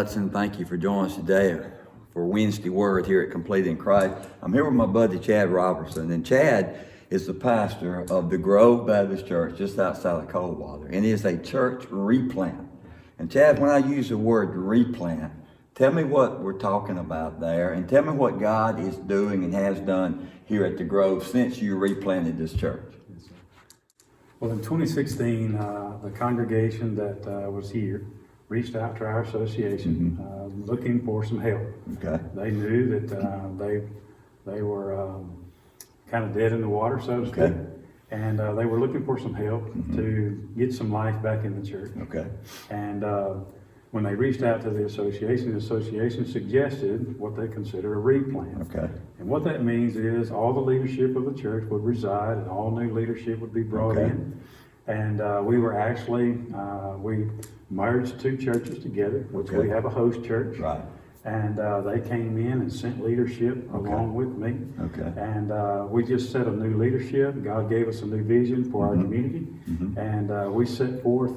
Hudson. Thank you for joining us today for Wednesday Word here at Complete in Christ. I'm here with my buddy Chad Robertson, and Chad is the pastor of the Grove Baptist Church just outside of Coldwater, and it is a church replant. And Chad, when I use the word replant, tell me what we're talking about there, and tell me what God is doing and has done here at the Grove since you replanted this church. Well, in 2016, the congregation that was here reached out to our association looking for some help. Okay. They knew that they were kind of dead in the water, so to speak. Okay. And they were looking for some help to get some life back in the church. Okay. And when they reached out to the association suggested what they consider a replant. Okay. And what that means is all the leadership of the church would reside and all new leadership would be brought in. And we were actually, we merged two churches together, which we have a host church. Right. And they came in and sent leadership along with me. Okay. And we just set a new leadership. God gave us a new vision for our community. And we set forth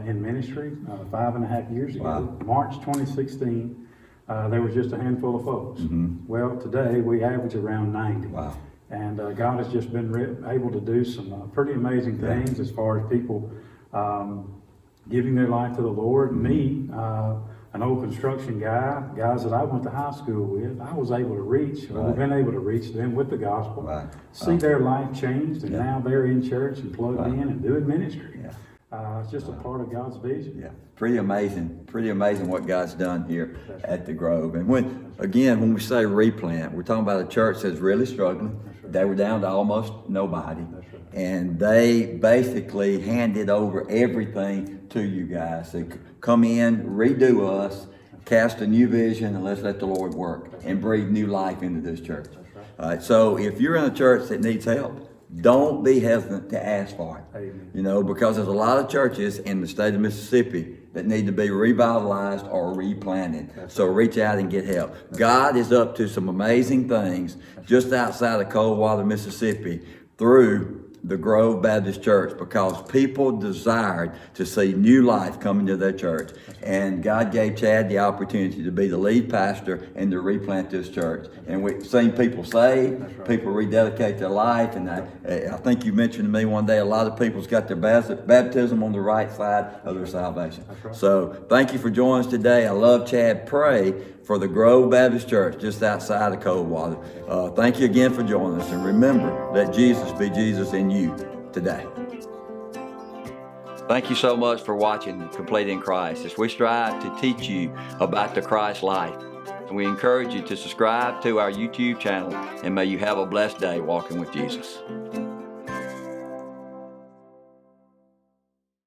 in ministry 5.5 years ago. Wow. March 2016, there was just a handful of folks. Well, today we average around 90. Wow. And God has just been able to do some pretty amazing things as far as people giving their life to the Lord. Me, an old construction guys that I went to high school with, I was able to reach, or been able to reach them with the gospel, see their life changed, and now they're in church and plugged in and doing ministry. It's just a part of God's vision. Yeah, pretty amazing what God's done here at the Grove. And when we say replant, we're talking about a church that's really struggling. They were down to almost nobody. And they basically handed over everything to you guys. They come in, redo us, cast a new vision, and let's let the Lord work and breathe new life into this church. So if you're in a church that needs help, don't be hesitant to ask for it. Amen. You know, because there's a lot of churches in the state of Mississippi that need to be revitalized or replanted. So reach out and get help. God is up to some amazing things just outside of Coldwater, Mississippi through the Grove Baptist Church, because people desired to see new life come into their church. And God gave Chad the opportunity to be the lead pastor and to replant this church. And we've seen people saved, people rededicate their life. And I think you mentioned to me one day, a lot of people's got their baptism on the right side of their salvation. So thank you for joining us today. I love Chad. Pray for the Grove Baptist Church just outside of Coldwater. Thank you again for joining us. And remember, let Jesus be Jesus in you today. Thank you so much for watching Complete in Christ as we strive to teach you about the Christ life. And we encourage you to subscribe to our YouTube channel, and may you have a blessed day walking with Jesus.